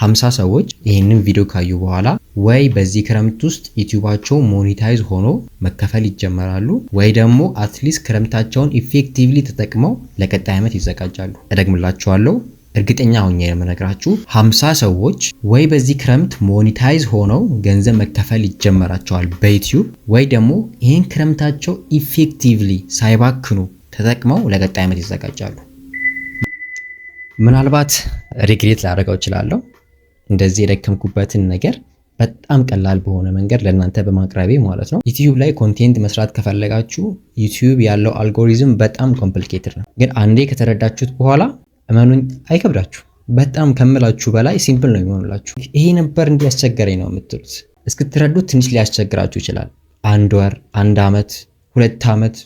50 ሰዎች ይህንን ቪዲዮ ካዩ በኋላ ወይ በዚህ ክረምት ውስጥ ዩቲዩባቸው ሞኔታይዝ ሆኖ መከፈል ይጀምራሉ ወይ ደግሞ አትሊስት ክረምታቸውን ኢፌክቲቭሊ ተጠቅመው ለቀጣይ ዓመት ይዘጋጃሉ። እደግምላችኋለሁ፣ እርግጠኛ ሆኜ የምነግራችሁ 50 ሰዎች ወይ በዚህ ክረምት ሞኔታይዝ ሆነው ገንዘብ መከፈል ይጀምራቸዋል በዩቲዩብ ወይ ደግሞ ይህን ክረምታቸው ኢፌክቲቭሊ ሳይባክኑ ተጠቅመው ለቀጣይ ዓመት ይዘጋጃሉ። ምናልባት ሪግሬት ላደርገው እችላለሁ እንደዚህ የደከምኩበትን ነገር በጣም ቀላል በሆነ መንገድ ለእናንተ በማቅረቤ ማለት ነው። ዩቲዩብ ላይ ኮንቴንት መስራት ከፈለጋችሁ ዩቲዩብ ያለው አልጎሪዝም በጣም ኮምፕሊኬትድ ነው፣ ግን አንዴ ከተረዳችሁት በኋላ እመኑኝ አይከብዳችሁ። በጣም ከምላችሁ በላይ ሲምፕል ነው የሚሆንላችሁ። ይሄ ነበር እንዲያስቸገረኝ ነው የምትሉት እስክትረዱት ትንሽ ሊያስቸግራችሁ ይችላል። 1 ወር፣ 1 ዓመት፣ 2 ዓመት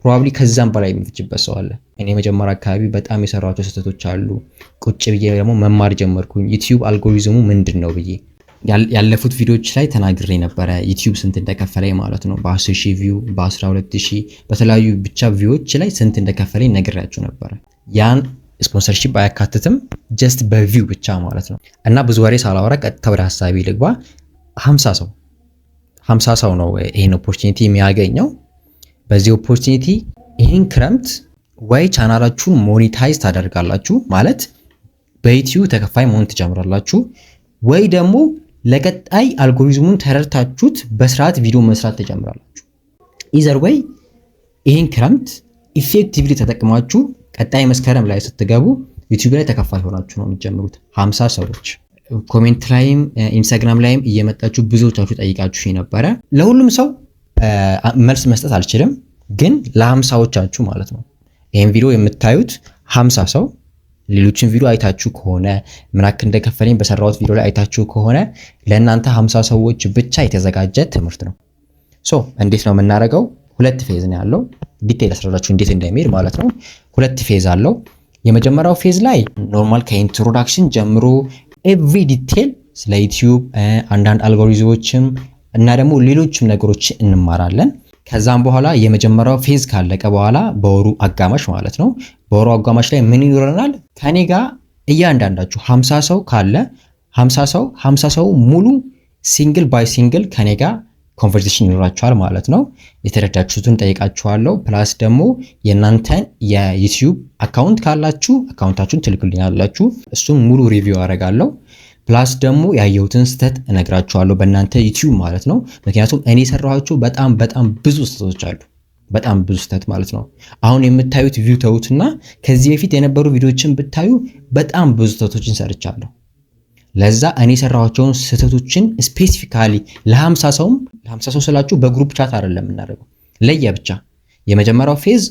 ፕሮባብሊ ከዛም በላይ የሚፈጅበት ሰው አለ። እኔ መጀመሪያ አካባቢ በጣም የሰራኋቸው ስህተቶች አሉ። ቁጭ ብዬ ደግሞ መማር ጀመርኩኝ ዩቲዩብ አልጎሪዝሙ ምንድን ነው ብዬ። ያለፉት ቪዲዮዎች ላይ ተናግሬ ነበረ ዩቲዩብ ስንት እንደከፈለኝ ማለት ነው። በ10,000 ቪው፣ በ12,000 በተለያዩ ብቻ ቪዎች ላይ ስንት እንደከፈለኝ ነግሬያችሁ ነበረ። ያን ስፖንሰርሺፕ አያካትትም፣ ጀስት በቪው ብቻ ማለት ነው። እና ብዙ ወሬ ሳላወራ ቀጥታ ወደ ሀሳቤ ልግባ። 50 ሰው ነው ይሄን ኦፖርቹኒቲ የሚያገኘው። በዚህ ኦፖርቹኒቲ ይህን ክረምት ወይ ቻናላችሁን ሞኔታይዝ ታደርጋላችሁ ማለት በዩቲዩብ ተከፋይ መሆን ትጀምራላችሁ፣ ወይ ደግሞ ለቀጣይ አልጎሪዝሙን ተረድታችሁት በስርዓት ቪዲዮ መስራት ትጀምራላችሁ። ኢዘር ወይ ይህን ክረምት ኢፌክቲቭሊ ተጠቅማችሁ ቀጣይ መስከረም ላይ ስትገቡ ዩቲዩብ ላይ ተከፋይ ሆናችሁ ነው የምትጀምሩት። 50 ሰዎች ኮሜንት ላይም ኢንስታግራም ላይም እየመጣችሁ ብዙዎቻችሁ ጠይቃችሁ ነበረ። ለሁሉም ሰው መልስ መስጠት አልችልም፣ ግን ለ50ዎቻችሁ ማለት ነው ይሄን ቪዲዮ የምታዩት 50 ሰው ሌሎችን ቪዲዮ አይታችሁ ከሆነ ምን ያክል እንደከፈለኝ በሰራሁት ቪዲዮ ላይ አይታችሁ ከሆነ ለእናንተ 50 ሰዎች ብቻ የተዘጋጀ ትምህርት ነው። ሶ እንዴት ነው የምናደርገው? 2 ፌዝ ነው ያለው። ዲቴል አስረዳችሁ እንዴት እንደሚሄድ ማለት ነው። 2 ፌዝ አለው። የመጀመሪያው ፌዝ ላይ ኖርማል ከኢንትሮዳክሽን ጀምሮ ኤቭሪ ዲቴል ስለ ዩቲዩብ አንዳንድ አልጎሪዝሞችም እና ደግሞ ሌሎችም ነገሮች እንማራለን። ከዛም በኋላ የመጀመሪያው ፌዝ ካለቀ በኋላ በወሩ አጋማሽ ማለት ነው፣ በወሩ አጋማሽ ላይ ምን ይኖረናል? ከኔ ጋር እያንዳንዳችሁ 50 ሰው ካለ 50 ሰው ሙሉ ሲንግል ባይ ሲንግል ከኔ ጋር ኮንቨርሴሽን ይኖራችኋል ማለት ነው። የተረዳችሁትን ጠይቃችኋለሁ። ፕላስ ደግሞ የእናንተን የዩቲዩብ አካውንት ካላችሁ አካውንታችሁን ትልኩልኛላችሁ፣ እሱም ሙሉ ሪቪው አደርጋለሁ። ፕላስ ደግሞ ያየሁትን ስህተት እነግራችኋለሁ በእናንተ ዩቲዩብ ማለት ነው። ምክንያቱም እኔ የሰራኋቸው በጣም ብዙ ስህተቶች አሉ፣ በጣም ብዙ ስህተት ማለት ነው። አሁን የምታዩት ቪው ተውትና ከዚህ በፊት የነበሩ ቪዲዮዎችን ብታዩ በጣም ብዙ ስህተቶችን ሰርቻለሁ። ለዛ እኔ የሰራኋቸውን ስህተቶችን ስፔሲፊካሊ ለ50 ሰው ስላችሁ በግሩፕ ቻት አይደለም የምናደርገው፣ ለየብቻ የመጀመሪያው ፌዝ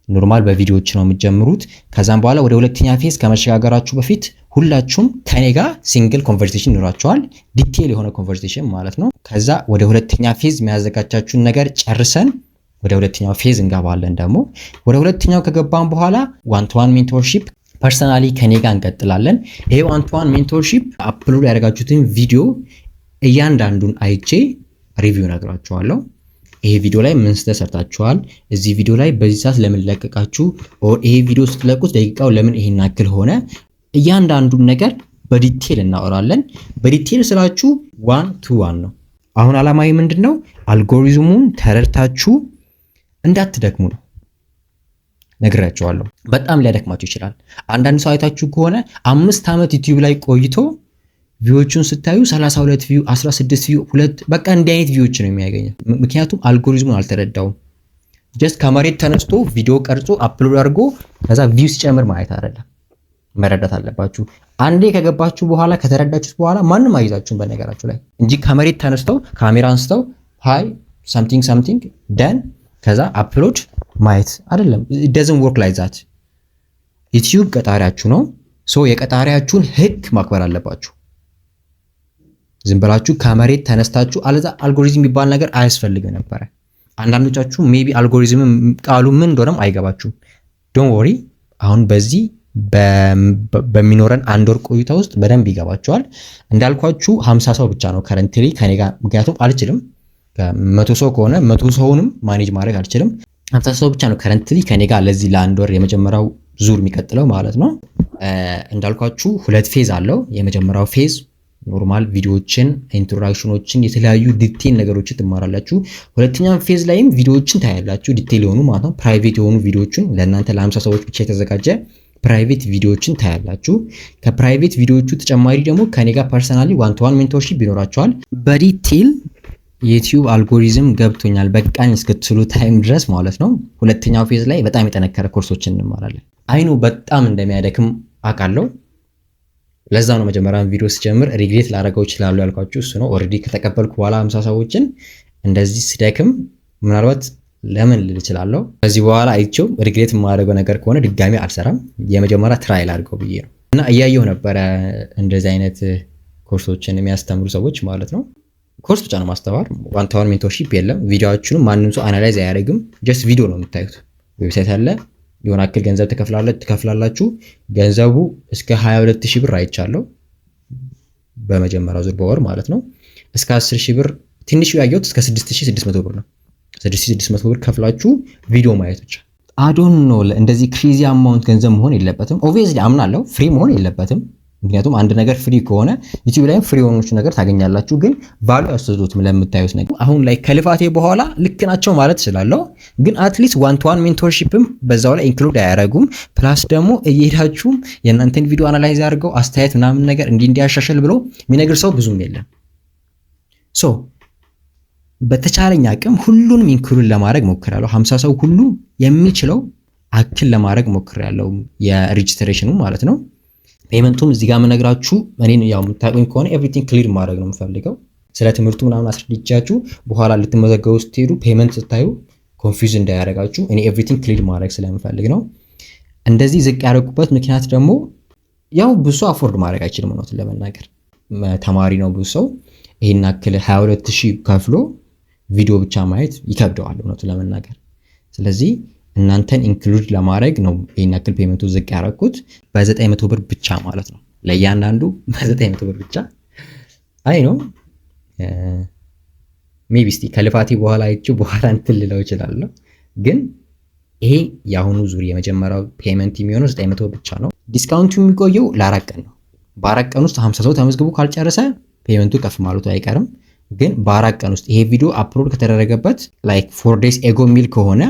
ኖርማል በቪዲዮዎች ነው የምትጀምሩት። ከዛም በኋላ ወደ ሁለተኛ ፌዝ ከመሸጋገራችሁ በፊት ሁላችሁም ከኔ ጋር ሲንግል ኮንቨርሴሽን ይኖራችኋል፣ ዲቴል የሆነ ኮንቨርሴሽን ማለት ነው። ከዛ ወደ ሁለተኛ ፌዝ የሚያዘጋጃችሁን ነገር ጨርሰን ወደ ሁለተኛው ፌዝ እንገባለን። ደግሞ ወደ ሁለተኛው ከገባን በኋላ ዋን ቱ ዋን ሜንቶርሺፕ ፐርሰናሊ ከኔ ጋር እንቀጥላለን። ይሄ ዋን ቱ ዋን ሜንቶርሺፕ አፕሎድ ያደረጋችሁትን ቪዲዮ እያንዳንዱን አይቼ ሪቪው ነግራችኋለሁ። ይሄ ቪዲዮ ላይ ምን ሰርታችኋል፣ እዚህ ቪዲዮ ላይ በዚህ ሰዓት ለምን ለቀቃችሁ፣ ኦር ይሄ ቪዲዮ ስትለቁት ደቂቃው ለምን ይሄን ያክል ሆነ፣ እያንዳንዱን ነገር በዲቴል እናወራለን። በዲቴል ስላችሁ 1 to 1 ነው። አሁን አላማዊ ምንድነው? አልጎሪዝሙን ተረድታችሁ እንዳትደክሙ ነው። ነግራችኋለሁ። በጣም ሊያደክማችሁ ይችላል። አንዳንድ ሰው አይታችሁ ከሆነ 5 ዓመት ዩቲዩብ ላይ ቆይቶ ቪዎቹን ስታዩ 32 ቪው 16 ቪው 2 በቃ እንዲህ አይነት ቪዎች ነው የሚያገኘው። ምክንያቱም አልጎሪዝሙን አልተረዳውም። ጀስት ከመሬት ተነስቶ ቪዲዮ ቀርጾ አፕሎድ አድርጎ ከዛ ቪው ሲጨምር ማየት አይደለም፣ መረዳት አለባችሁ። አንዴ ከገባችሁ በኋላ ከተረዳችሁት በኋላ ማንም አይዛችሁም በነገራችሁ ላይ እንጂ ከመሬት ተነስተው ካሜራ አንስተው ሃይ something ደን ከዛ አፕሎድ ማየት አይደለም። it doesn't work like that። ዩቲዩብ ቀጣሪያችሁ ነው። ሶ የቀጣሪያችሁን ህግ ማክበር አለባችሁ። ዝም ብላችሁ ከመሬት ተነስታችሁ አለዛ አልጎሪዝም የሚባል ነገር አያስፈልግም ነበር። አንዳንዶቻችሁ ሜቢ አልጎሪዝም ቃሉ ምን እንደሆነም አይገባችሁም። ዶንት ወሪ፣ አሁን በዚህ በሚኖረን 1 ወር ቆይታ ውስጥ በደንብ ይገባችኋል። እንዳልኳችሁ 50 ሰው ብቻ ነው ከረንትሊ ከኔ ጋር፣ ምክንያቱም አልችልም። 100 ሰው ከሆነ 100 ሰውንም ማኔጅ ማድረግ አልችልም። 50 ሰው ብቻ ነው ከረንትሊ ከኔ ጋር ለዚህ ለ1 ወር የመጀመሪያው ዙር የሚቀጥለው ማለት ነው። እንዳልኳችሁ ሁለት ፌዝ አለው። የመጀመሪያው ፌዝ ኖርማል ቪዲዮዎችን፣ ኢንትሮዳክሽኖችን፣ የተለያዩ ዲቴል ነገሮችን ትማራላችሁ። ሁለተኛው ፌዝ ላይም ቪዲዮዎችን ታያላችሁ፣ ዲቴል የሆኑ ማለት ነው። ፕራይቬት የሆኑ ቪዲዮዎችን ለእናንተ ለ50 ሰዎች ብቻ የተዘጋጀ ፕራይቬት ቪዲዮዎችን ታያላችሁ። ከፕራይቬት ቪዲዮዎቹ ተጨማሪ ደግሞ ከኔ ጋር ፐርሰናሊ ዋን ቱ ዋን ሜንቶርሺፕ ይኖራችኋል። በዲቴል ዩቲዩብ አልጎሪዝም ገብቶኛል በቃኝ እስክትሉ ታይም ድረስ ማለት ነው። ሁለተኛው ፌዝ ላይ በጣም የጠነከረ ኮርሶችን እንማራለን። አይኑ በጣም እንደሚያደክም አውቃለሁ። ለዛ ነው መጀመሪያውን ቪዲዮ ስጀምር ሪግሬት ላደርገው ይችላል ያልኳችሁ እሱ ነው። ኦልሬዲ ከተቀበልኩ በኋላ 50 ሰዎችን እንደዚህ ስደክም ምናልባት ለምን ልል እችላለሁ። ከዚህ በኋላ አይቼው ሪግሬት የማደርገው ነገር ከሆነ ድጋሚ አልሰራም። የመጀመሪያ ትራይል አድርገው ብዬ ነው እና እያየሁ ነበረ እንደዚህ አይነት ኮርሶችን የሚያስተምሩ ሰዎች ማለት ነው። ኮርስ ብቻ ነው ማስተማር፣ ዋን ቱ ዋን ሜንቶርሺፕ የለም። ቪዲዮዎቹንም ማንም ሰው አናላይዝ አያደርግም። ጀስት ቪዲዮ ነው የምታዩት። ዌብሳይት አለ፣ የሆነ አክል ገንዘብ ትከፍላላችሁ። ገንዘቡ እስከ 22000 ብር አይቻለሁ በመጀመሪያው ዙር በወር ማለት ነው። እስከ 10000 ብር ትንሹ ያየሁት እስከ 6600 ብር ነው። 6600 ብር ከፍላችሁ ቪዲዮ ማየት ብቻ። አዶን ነው እንደዚህ ክሬዚ አማውንት ገንዘብ መሆን የለበትም። ኦብቪየስሊ አምናለሁ ፍሪ መሆን የለበትም። ምክንያቱም አንድ ነገር ፍሪ ከሆነ ዩቲዩብ ላይም ፍሪ የሆነች ነገር ታገኛላችሁ። ግን ቫሉ ያስተዙትም ለምታዩት ነገር አሁን ላይ ከልፋቴ በኋላ ልክ ናቸው ማለት ስላለው ግን አትሊስት ዋን ቱ ዋን ሜንቶርሺፕም በዛው ላይ ኢንክሉድ አያደርጉም። ፕላስ ደግሞ እየሄዳችሁም የእናንተን ቪዲዮ አናላይዝ አድርገው አስተያየት ምናምን ነገር እንዲያሻሽል ብሎ የሚነግር ሰው ብዙም የለም። ሶ በተቻለኝ አቅም ሁሉንም ኢንክሉድ ለማድረግ ሞክራለሁ። 50 ሰው ሁሉ የሚችለው አክል ለማድረግ ሞክራለሁ። የሬጂስትሬሽኑ ማለት ነው። ፔመንቱም እዚህ ጋር የምነግራችሁ እኔን ያው የምታውቁኝ ከሆነ ኤቭሪቲንግ ክሊር ማድረግ ነው የምፈልገው። ስለ ትምህርቱ ምናምን አስረድቻችሁ በኋላ ልትመዘገቡ ስትሄዱ ፔመንት ስታዩ ኮንፊውዝ እንዳያደርጋችሁ እኔ ኤቭሪቲንግ ክሊር ማድረግ ስለምፈልግ ነው። እንደዚህ ዝቅ ያደረኩበት ምክንያት ደግሞ ያው ብዙ ሰው አፎርድ ማድረግ አይችልም ነው ለመናገር። ተማሪ ነው ብዙ ሰው ይሄን አክል 22000 ከፍሎ ቪዲዮ ብቻ ማየት ይከብደዋል ነው ለመናገር። ስለዚህ እናንተን ኢንክሉድ ለማድረግ ነው ይሄን ያክል ፔመንቱ ዝቅ ያደረኩት በ900 ብር ብቻ ማለት ነው። ለእያንዳንዱ በ900 ብር ብቻ። አይ ነው ሜቢ እስቲ ከልፋቴ በኋላ አይቼው በኋላ እንትን ልለው እችላለሁ። ግን ይሄ የአሁኑ ዙር የመጀመሪያው ፔመንት የሚሆነው 900 ብቻ ነው። ዲስካውንቱ የሚቆየው ለ4 ቀን ነው። በ4 ቀን ውስጥ 50 ሰው ተመዝግቦ ካልጨረሰ ፔመንቱ ከፍ ማለቱ አይቀርም። ግን በ4 ቀን ውስጥ ይሄ ቪዲዮ አፕሎድ ከተደረገበት ላይክ 4 days ኤጎ ሚል ከሆነ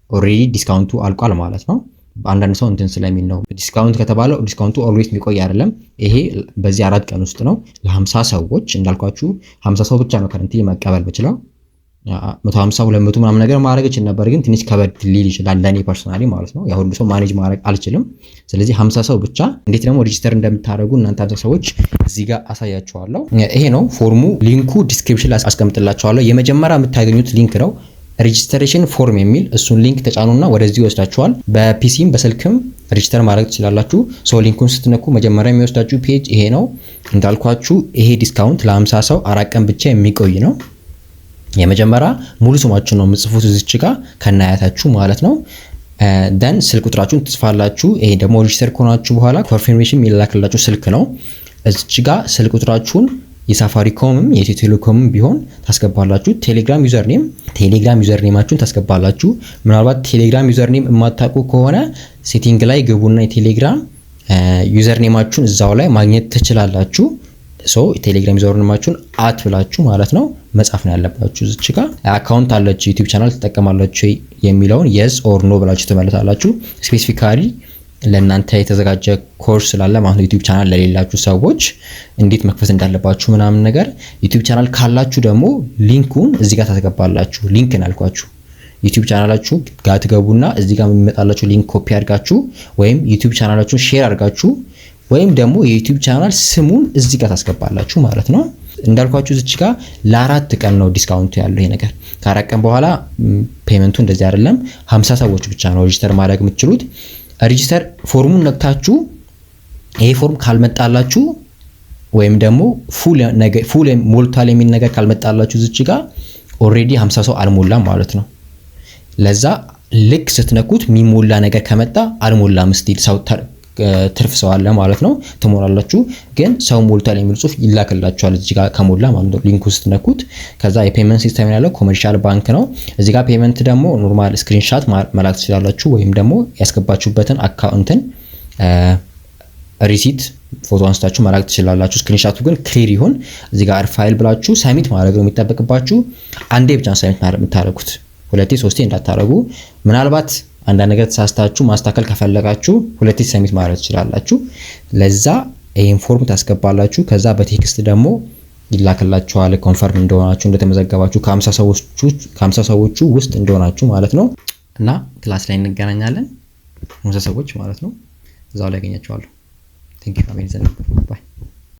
ኦልሬዲ ዲስካውንቱ አልቋል ማለት ነው። አንዳንድ ሰው እንትን ስለሚል ነው ዲስካውንት ከተባለው ዲስካውንቱ ኦልዌይስ የሚቆይ አይደለም። ይሄ በዚህ 4 ቀን ውስጥ ነው። ለ50 ሰዎች እንዳልኳችሁ 50 ሰው ብቻ ነው ከረንትሊ መቀበል ብችለው 150 200 ምናምን ነገር ማድረግ እችል ነበር። ግን ትንሽ ከበድ ሊል ይችላል ለኔ ፐርሰናሊ ማለት ነው። ያው ሁሉ ሰው ማኔጅ ማድረግ አልችልም። ስለዚህ 50 ሰው ብቻ እንዴት ደግሞ ሬጂስተር እንደምታደርጉ እናንተ 50 ሰዎች እዚህ ጋር አሳያችኋለሁ። ይሄ ነው ፎርሙ። ሊንኩ ዲስክሪፕሽን ላይ አስቀምጥላችኋለሁ። የመጀመሪያ የምታገኙት ሊንክ ነው ሬጂስትሬሽን ፎርም የሚል እሱን ሊንክ ተጫኑና ወደዚህ ይወስዳችኋል። በፒሲም በስልክም ሬጂስተር ማድረግ ትችላላችሁ። ሶ ሊንኩን ስትነኩ መጀመሪያ የሚወስዳችሁ ፔጅ ይሄ ነው። እንዳልኳችሁ ይሄ ዲስካውንት ለ50 ሰው 4 ቀን ብቻ የሚቆይ ነው። የመጀመሪያ ሙሉ ስማችሁ ነው የምጽፉት እዚች ጋር ከናያታችሁ ማለት ነው። ደን ስልክ ቁጥራችሁን ትጽፋላችሁ። ይሄ ደግሞ ሬጂስተር ከሆናችሁ በኋላ ኮንፊርሜሽን የሚላክላችሁ ስልክ ነው። እዚች ጋር ስልክ ቁጥራችሁን የሳፋሪኮምም የኢትዮ ቴሌኮምም ቢሆን ታስገባላችሁ። ቴሌግራም ዩዘርኔማችሁን ታስገባላችሁ። ምናልባት ቴሌግራም ዩዘርኔም የማታውቁ ከሆነ ሴቲንግ ላይ ግቡና የቴሌግራም ዩዘርኔማችሁን እዛው ላይ ማግኘት ትችላላችሁ። ሶ ቴሌግራም ዩዘርኔማችሁን አት ብላችሁ ማለት ነው መጻፍ ነው ያለባችሁ። እዚች ጋር አካውንት አላችሁ ዩቲዩብ ቻናል ትጠቀማላችሁ የሚለውን yes or no ብላችሁ ትመልሳላችሁ። ስፔሲፊካሊ ለእናንተ የተዘጋጀ ኮርስ ስላለ ማለት ነው ዩቲዩብ ቻናል ለሌላችሁ ሰዎች እንዴት መክፈት እንዳለባችሁ ምናምን ነገር። ዩቲዩብ ቻናል ካላችሁ ደግሞ ሊንኩን እዚህ ጋር ታስገባላችሁ። ሊንክ እናልኳችሁ ዩቲዩብ ቻናላችሁ ጋር ትገቡና እዚህ ጋር የሚመጣላችሁ ሊንክ ኮፒ አድርጋችሁ ወይም ዩቲዩብ ቻናላችሁን ሼር አድርጋችሁ ወይም ደግሞ የዩቲዩብ ቻናል ስሙን እዚህ ጋር ታስገባላችሁ ማለት ነው። እንዳልኳችሁ እዚህ ጋር ለ4 ቀን ነው ዲስካውንቱ ያለው። ይሄ ነገር ከ4 ቀን በኋላ ፔመንቱ እንደዚህ አይደለም። 50 ሰዎች ብቻ ነው ሬጂስተር ማድረግ የምትችሉት። ሬጂስተር ፎርሙን ነክታችሁ ይሄ ፎርም ካልመጣላችሁ ወይም ደግሞ ፉል ሞልቷል የሚል ነገር ካልመጣላችሁ እዚህ ጋር ኦሬዲ 50 ሰው አልሞላም ማለት ነው። ለዛ ልክ ስትነኩት የሚሞላ ነገር ከመጣ አልሞላም ስቲል ሰው ትርፍ ሰው አለ ማለት ነው። ትሞላላችሁ ግን ሰው ሞልቷል የሚል ጽሁፍ ይላክላችኋል እዚህ ጋር ከሞላ ማለት ነው። ሊንኩ ስትነኩት ከዛ የፔመንት ሲስተም ያለው ኮመርሻል ባንክ ነው። እዚህ ጋር ፔመንት ደግሞ ኖርማል ስክሪንሻት መላክ ትችላላችሁ ወይም ደግሞ ያስገባችሁበትን አካውንትን ሪሲት ፎቶ አንስታችሁ መላክ ትችላላችሁ። ስክሪንሻቱ ግን ክሊር ይሁን። እዚህ ጋር ፋይል ብላችሁ ሰሚት ማድረግ ነው የሚጠበቅባችሁ። አንዴ ብቻ ሰሚት የምታደርጉት ሁለቴ ሶስቴ እንዳታረጉ። ምናልባት አንዳንድ ነገር ተሳስታችሁ ማስተካከል ከፈለጋችሁ ሁለቴ ሰሚት ማድረግ ትችላላችሁ። ለዛ ይሄን ፎርም ታስገባላችሁ። ከዛ በቴክስት ደግሞ ይላክላችኋል ኮንፈርም እንደሆናችሁ እንደተመዘገባችሁ ከ50 ሰዎቹ ውስጥ እንደሆናችሁ ማለት ነው። እና ክላስ ላይ እንገናኛለን 50 ሰዎች ማለት ነው። እዛው ላይ ያገኛችኋለሁ። ቴንክ ዩ። አሜን ዘንድ ባይ